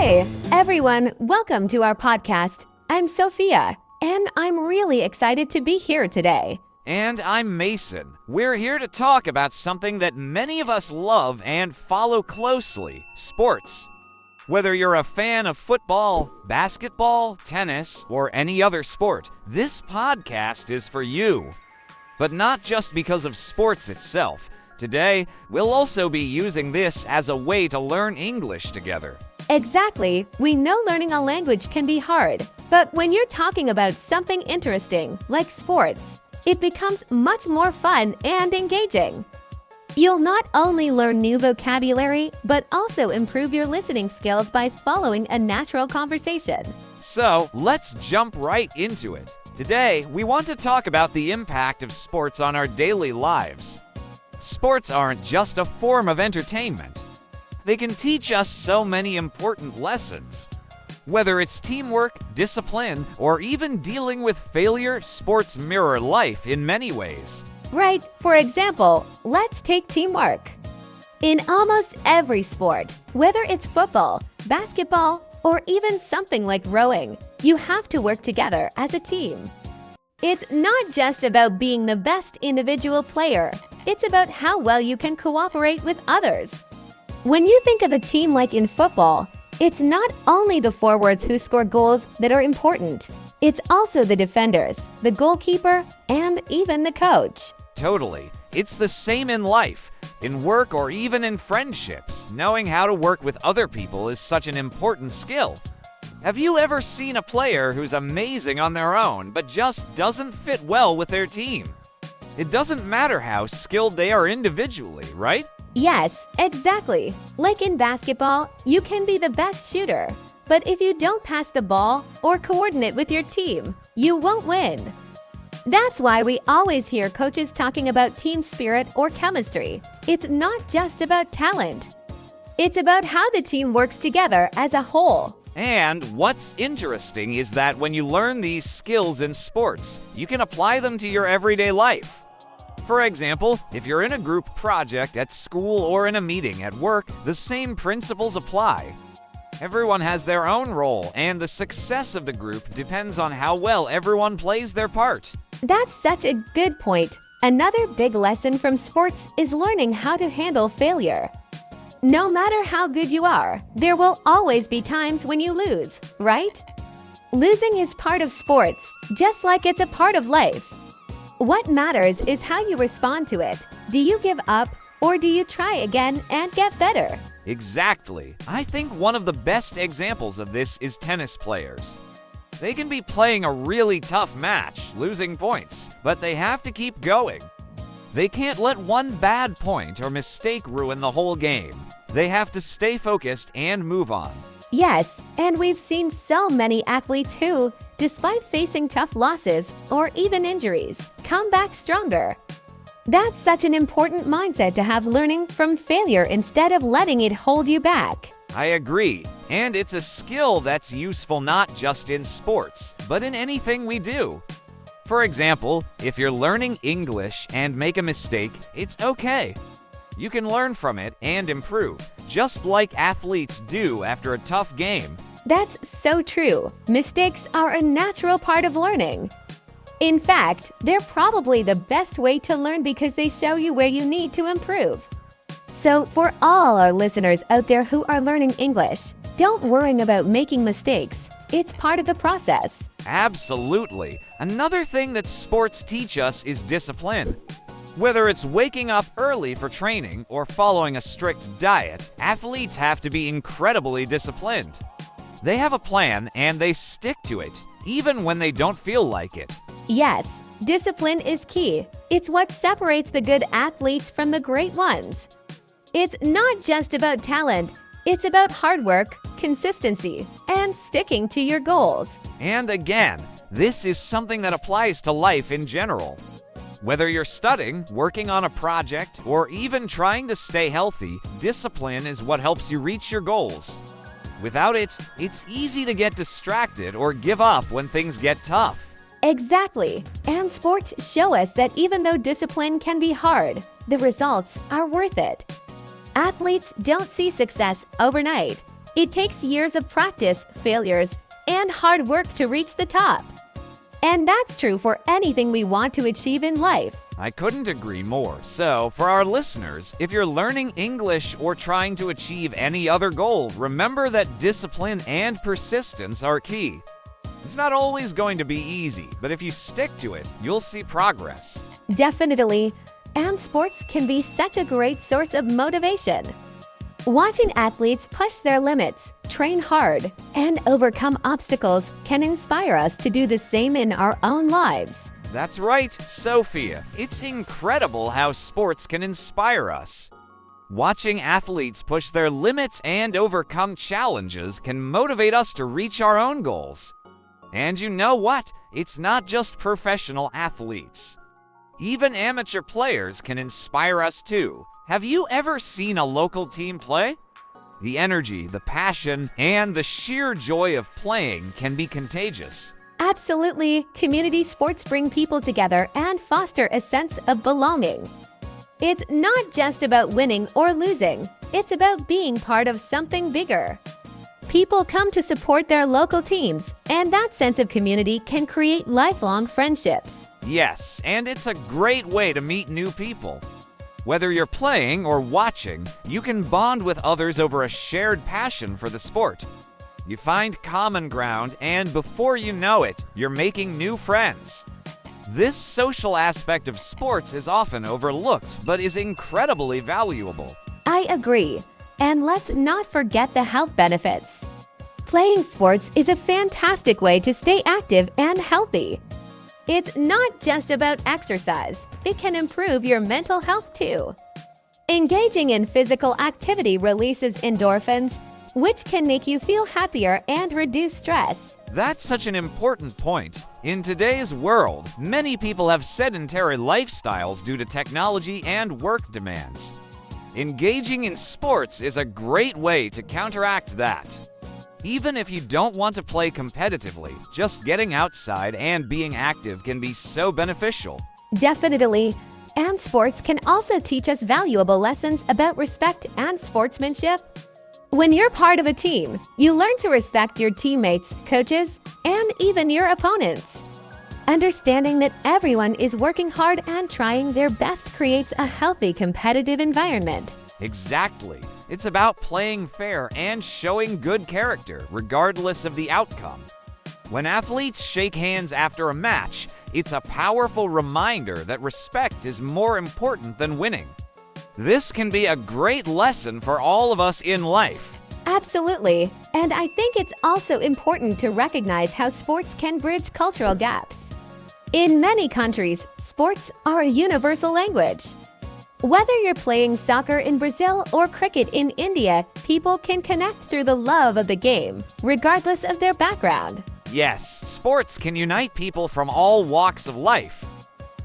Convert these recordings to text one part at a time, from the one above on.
Hi, everyone. Welcome to our podcast. I'm Sophia, and I'm really excited to be here today. And I'm Mason. We're here to talk about something that many of us love and follow closely, sports. Whether you're a fan of football, basketball, tennis, or any other sport, this podcast is for you. But not just because of sports itself. Today, we'll also be using this as a way to learn English together. Exactly. We know learning a language can be hard, but when you're talking about something interesting, like sports, it becomes much more fun and engaging. You'll not only learn new vocabulary, but also improve your listening skills by following a natural conversation. So, let's jump right into it. Today, we want to talk about the impact of sports on our daily lives. Sports aren't just a form of entertainment. They can teach us so many important lessons. Whether it's teamwork, discipline, or even dealing with failure, sports mirror life in many ways. Right. For example, let's take teamwork. In almost every sport, whether it's football, basketball, or even something like rowing, you have to work together as a team. It's not just about being the best individual player. It's about how well you can cooperate with others. When you think of a team like in football, it's not only the forwards who score goals that are important. It's also the defenders, the goalkeeper, and even the coach. Totally. It's the same in life. In work or even in friendships, knowing how to work with other people is such an important skill. Have you ever seen a player who's amazing on their own, but just doesn't fit well with their team? It doesn't matter how skilled they are individually, right? Yes, exactly. Like in basketball, you can be the best shooter, but if you don't pass the ball or coordinate with your team, you won't win. That's why we always hear coaches talking about team spirit or chemistry. It's not just about talent. It's about how the team works together as a whole. And what's interesting is that when you learn these skills in sports, you can apply them to your everyday life. For example, if you're in a group project at school or in a meeting at work, the same principles apply. Everyone has their own role, and the success of the group depends on how well everyone plays their part. That's such a good point. Another big lesson from sports is learning how to handle failure. No matter how good you are, there will always be times when you lose, right? Losing is part of sports, just like it's a part of life. What matters is how you respond to it. Do you give up, or do you try again and get better? Exactly. I think one of the best examples of this is tennis players. They can be playing a really tough match, losing points, but they have to keep going. They can't let one bad point or mistake ruin the whole game. They have to stay focused and move on. Yes, and we've seen so many athletes who, despite facing tough losses or even injuries, come back stronger. That's such an important mindset to have, learning from failure instead of letting it hold you back. I agree, and it's a skill that's useful not just in sports, but in anything we do. For example, if you're learning English and make a mistake, it's okay. You can learn from it and improve, just like athletes do after a tough game. That's so true. Mistakes are a natural part of learning. In fact, they're probably the best way to learn because they show you where you need to improve. So for all our listeners out there who are learning English, don't worry about making mistakes. It's part of the process. Absolutely. Another thing that sports teach us is discipline. Whether it's waking up early for training or following a strict diet, athletes have to be incredibly disciplined. They have a plan and they stick to it, even when they don't feel like it. Yes, discipline is key. It's what separates the good athletes from the great ones. It's not just about talent. It's about hard work, consistency, and sticking to your goals. And again, this is something that applies to life in general. Whether you're studying, working on a project, or even trying to stay healthy, discipline is what helps you reach your goals. Without it, it's easy to get distracted or give up when things get tough. Exactly. And sports show us that even though discipline can be hard, the results are worth it. Athletes don't see success overnight. It takes years of practice, failures, and hard work to reach the top. And that's true for anything we want to achieve in life. I couldn't agree more. So, for our listeners, if you're learning English or trying to achieve any other goal, remember that discipline and persistence are key. It's not always going to be easy, but if you stick to it, you'll see progress. Definitely. And sports can be such a great source of motivation. Watching athletes push their limits, train hard, and overcome obstacles can inspire us to do the same in our own lives. That's right, Sophia. It's incredible how sports can inspire us. Watching athletes push their limits and overcome challenges can motivate us to reach our own goals. And you know what? It's not just professional athletes. Even amateur players can inspire us too. Have you ever seen a local team play? The energy, the passion, and the sheer joy of playing can be contagious. Absolutely, community sports bring people together and foster a sense of belonging. It's not just about winning or losing, it's about being part of something bigger. People come to support their local teams, and that sense of community can create lifelong friendships. Yes, and it's a great way to meet new people. Whether you're playing or watching, you can bond with others over a shared passion for the sport. You find common ground, and before you know it, you're making new friends. This social aspect of sports is often overlooked, but is incredibly valuable. I agree. And let's not forget the health benefits. Playing sports is a fantastic way to stay active and healthy. It's not just about exercise. It can improve your mental health too. Engaging in physical activity releases endorphins, which can make you feel happier and reduce stress. That's such an important point. In today's world, many people have sedentary lifestyles due to technology and work demands. Engaging in sports is a great way to counteract that. Even if you don't want to play competitively, just getting outside and being active can be so beneficial. Definitely. And sports can also teach us valuable lessons about respect and sportsmanship. When you're part of a team, you learn to respect your teammates, coaches, and even your opponents. Understanding that everyone is working hard and trying their best creates a healthy competitive environment. Exactly. It's about playing fair and showing good character, regardless of the outcome. When athletes shake hands after a match, it's a powerful reminder that respect is more important than winning. This can be a great lesson for all of us in life. Absolutely. And I think it's also important to recognize how sports can bridge cultural gaps. In many countries, sports are a universal language. Whether you're playing soccer in Brazil or cricket in India, people can connect through the love of the game, regardless of their background. Yes, sports can unite people from all walks of life.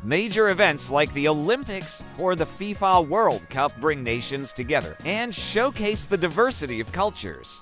Major events like the Olympics or the FIFA World Cup bring nations together and showcase the diversity of cultures.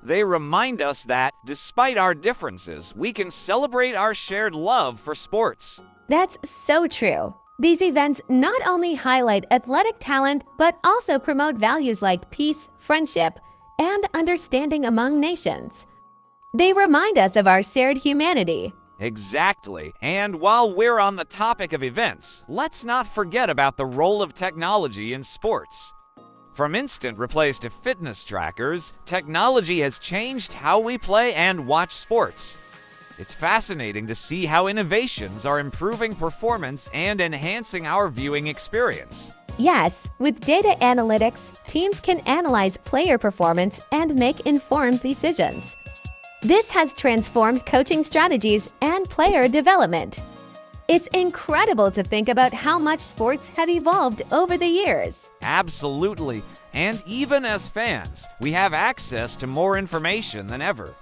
They remind us that, despite our differences, we can celebrate our shared love for sports. That's so true. These events not only highlight athletic talent, but also promote values like peace, friendship, and understanding among nations. They remind us of our shared humanity. Exactly. And while we're on the topic of events, let's not forget about the role of technology in sports. From instant replays to fitness trackers, technology has changed how we play and watch sports. It's fascinating to see how innovations are improving performance and enhancing our viewing experience. Yes, with data analytics, teams can analyze player performance and make informed decisions. This has transformed coaching strategies and player development. It's incredible to think about how much sports have evolved over the years. Absolutely. And even as fans, we have access to more information than ever.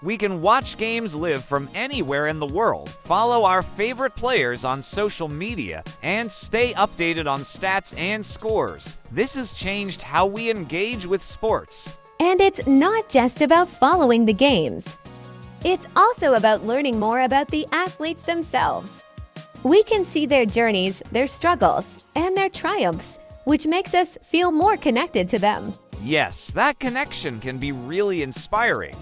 We can watch games live from anywhere in the world, follow our favorite players on social media, and stay updated on stats and scores. This has changed how we engage with sports. And it's not just about following the games. It's also about learning more about the athletes themselves. We can see their journeys, their struggles, and their triumphs, which makes us feel more connected to them. Yes, that connection can be really inspiring.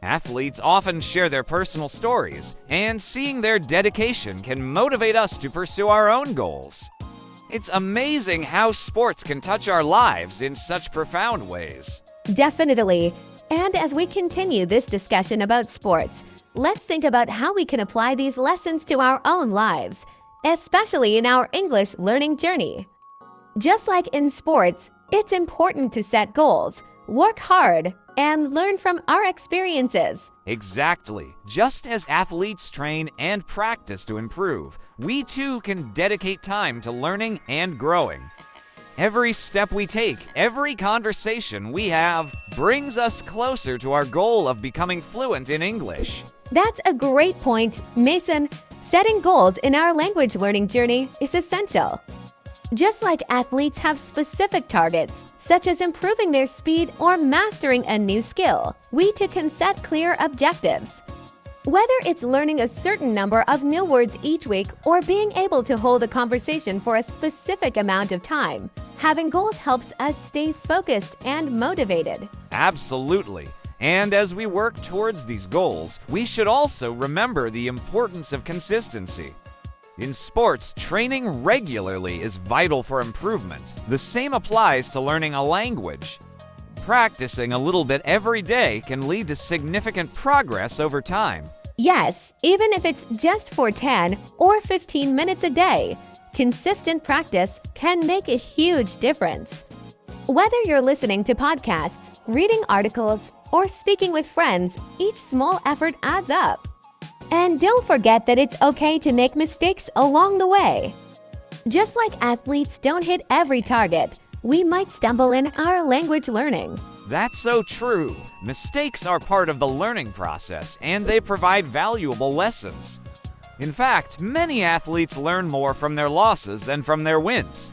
Athletes often share their personal stories, and seeing their dedication can motivate us to pursue our own goals. It's amazing how sports can touch our lives in such profound ways. Definitely. And as we continue this discussion about sports, let's think about how we can apply these lessons to our own lives, especially in our English learning journey. Just like in sports, it's important to set goals, work hard, and learn from our experiences. Exactly. Just as athletes train and practice to improve, we too can dedicate time to learning and growing. Every step we take, every conversation we have, brings us closer to our goal of becoming fluent in English. That's a great point, Mason. Setting goals in our language learning journey is essential. Just like athletes have specific targets, such as improving their speed or mastering a new skill, we too can set clear objectives. Whether it's learning a certain number of new words each week or being able to hold a conversation for a specific amount of time, having goals helps us stay focused and motivated. Absolutely. And as we work towards these goals, we should also remember the importance of consistency. In sports, training regularly is vital for improvement. The same applies to learning a language. Practicing a little bit every day can lead to significant progress over time. Yes, even if it's just for 10 or 15 minutes a day, consistent practice can make a huge difference. Whether you're listening to podcasts, reading articles, or speaking with friends, each small effort adds up. And don't forget that it's okay to make mistakes along the way. Just like athletes don't hit every target, we might stumble in our language learning. That's so true. Mistakes are part of the learning process, and they provide valuable lessons. In fact, many athletes learn more from their losses than from their wins.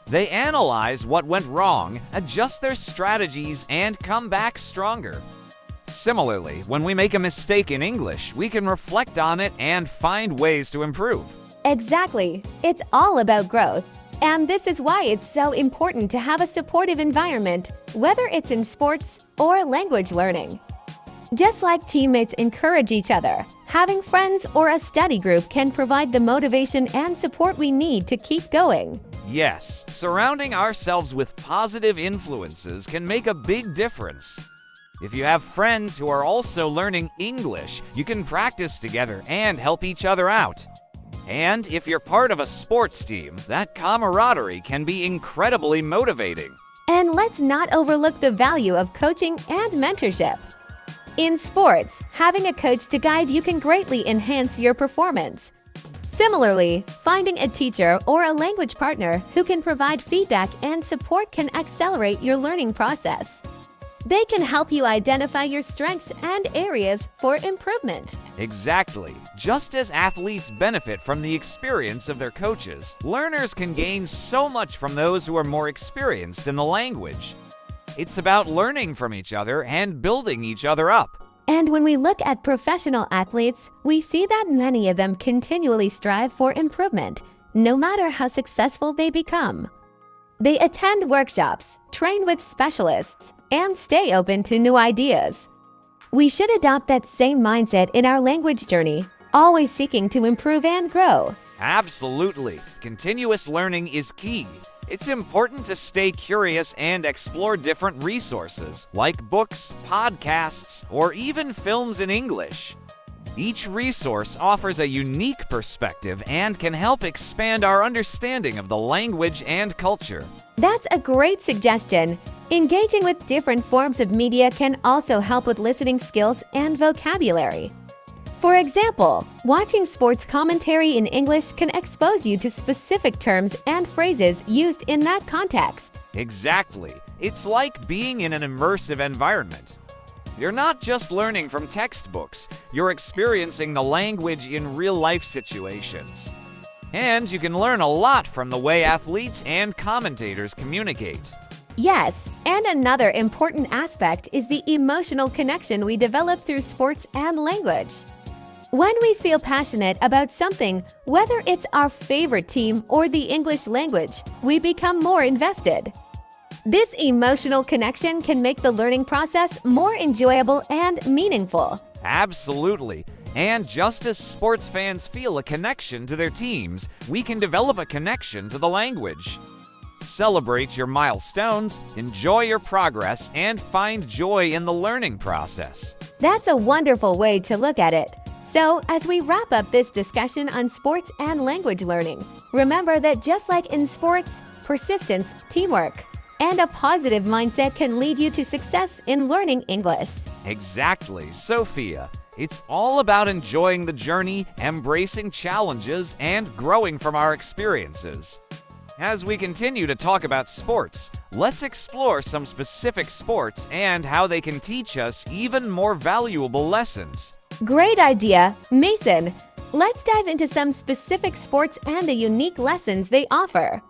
They analyze what went wrong, adjust their strategies, and come back stronger. Similarly, when we make a mistake in English, we can reflect on it and find ways to improve. Exactly. It's all about growth. And this is why it's so important to have a supportive environment, whether it's in sports or language learning. Just like teammates encourage each other, having friends or a study group can provide the motivation and support we need to keep going. Yes, surrounding ourselves with positive influences can make a big difference. If you have friends who are also learning English, you can practice together and help each other out. And if you're part of a sports team, that camaraderie can be incredibly motivating. And let's not overlook the value of coaching and mentorship. In sports, having a coach to guide you can greatly enhance your performance. Similarly, finding a teacher or a language partner who can provide feedback and support can accelerate your learning process. They can help you identify your strengths and areas for improvement. Exactly. Just as athletes benefit from the experience of their coaches, learners can gain so much from those who are more experienced in the language. It's about learning from each other and building each other up. And when we look at professional athletes, we see that many of them continually strive for improvement, no matter how successful they become. They attend workshops, train with specialists, and stay open to new ideas. We should adopt that same mindset in our language journey, always seeking to improve and grow. Absolutely. Continuous learning is key. It's important to stay curious and explore different resources, like books, podcasts, or even films in English. Each resource offers a unique perspective and can help expand our understanding of the language and culture. That's a great suggestion. Engaging with different forms of media can also help with listening skills and vocabulary. For example, watching sports commentary in English can expose you to specific terms and phrases used in that context. Exactly. It's like being in an immersive environment. You're not just learning from textbooks, you're experiencing the language in real-life situations. And you can learn a lot from the way athletes and commentators communicate. Yes, and another important aspect is the emotional connection we develop through sports and language. When we feel passionate about something, whether it's our favorite team or the English language, we become more invested. This emotional connection can make the learning process more enjoyable and meaningful. Absolutely. And just as sports fans feel a connection to their teams, we can develop a connection to the language. Celebrate your milestones, enjoy your progress, and find joy in the learning process. That's a wonderful way to look at it. So, as we wrap up this discussion on sports and language learning, remember that just like in sports, persistence, teamwork, and a positive mindset can lead you to success in learning English. Exactly, Sophia. It's all about enjoying the journey, embracing challenges, and growing from our experiences. As we continue to talk about sports, let's explore some specific sports and how they can teach us even more valuable lessons. Great idea, Mason. Let's dive into some specific sports and the unique lessons they offer.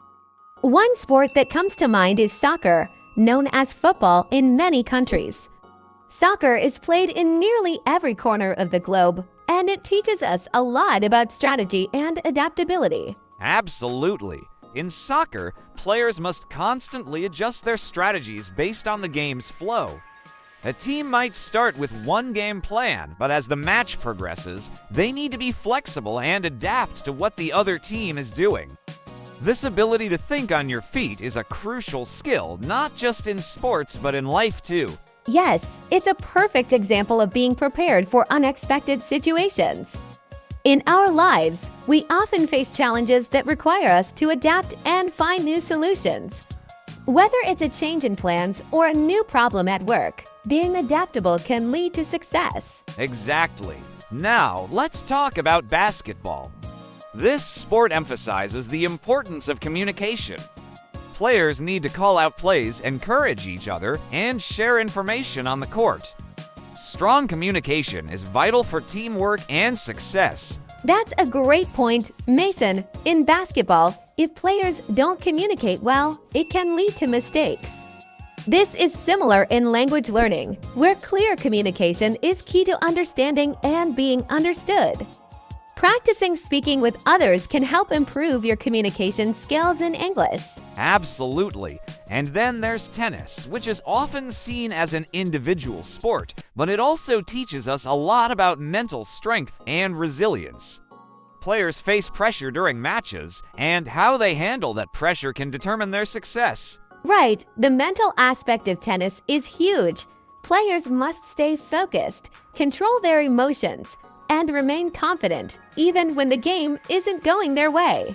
One sport that comes to mind is soccer, known as football in many countries. Soccer is played in nearly every corner of the globe, and it teaches us a lot about strategy and adaptability. Absolutely. In soccer, players must constantly adjust their strategies based on the game's flow. A team might start with one game plan, but as the match progresses, they need to be flexible and adapt to what the other team is doing. This ability to think on your feet is a crucial skill, not just in sports, but in life too. Yes, it's a perfect example of being prepared for unexpected situations. In our lives, we often face challenges that require us to adapt and find new solutions. Whether it's a change in plans or a new problem at work, being adaptable can lead to success. Exactly. Now, let's talk about basketball. This sport emphasizes the importance of communication. Players need to call out plays, encourage each other, and share information on the court. Strong communication is vital for teamwork and success. That's a great point, Mason. In basketball, if players don't communicate well, it can lead to mistakes. This is similar in language learning, where clear communication is key to understanding and being understood. Practicing speaking with others can help improve your communication skills in English. Absolutely. And then there's tennis, which is often seen as an individual sport, but it also teaches us a lot about mental strength and resilience. Players face pressure during matches, and how they handle that pressure can determine their success. Right, the mental aspect of tennis is huge. Players must stay focused, control their emotions, and remain confident, even when the game isn't going their way.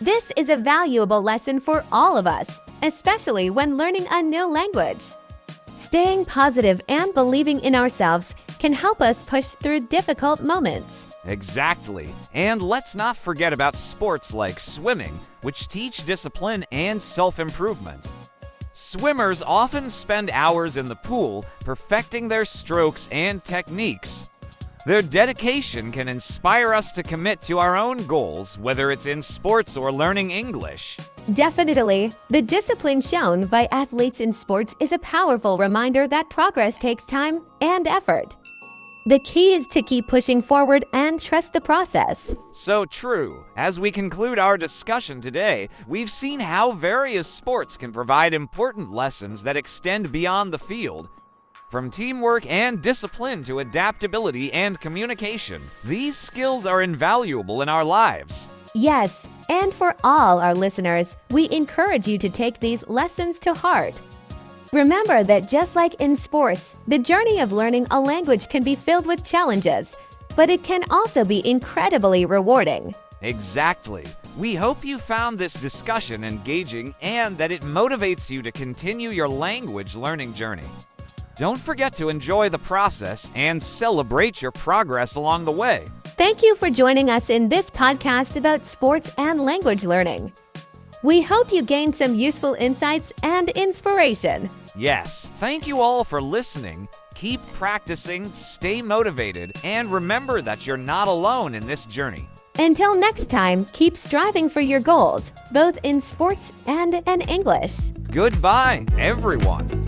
This is a valuable lesson for all of us, especially when learning a new language. Staying positive and believing in ourselves can help us push through difficult moments. Exactly. And let's not forget about sports like swimming, which teach discipline and self-improvement. Swimmers often spend hours in the pool perfecting their strokes and techniques. Their dedication can inspire us to commit to our own goals, whether it's in sports or learning English. Definitely, the discipline shown by athletes in sports is a powerful reminder that progress takes time and effort. The key is to keep pushing forward and trust the process. So true. As we conclude our discussion today, we've seen how various sports can provide important lessons that extend beyond the field. From teamwork and discipline to adaptability and communication, these skills are invaluable in our lives. Yes, and for all our listeners, we encourage you to take these lessons to heart. Remember that just like in sports, the journey of learning a language can be filled with challenges, but it can also be incredibly rewarding. Exactly. We hope you found this discussion engaging and that it motivates you to continue your language learning journey. Don't forget to enjoy the process and celebrate your progress along the way. Thank you for joining us in this podcast about sports and language learning. We hope you gained some useful insights and inspiration. Yes, thank you all for listening. Keep practicing, stay motivated, and remember that you're not alone in this journey. Until next time, keep striving for your goals, both in sports and in English. Goodbye, everyone.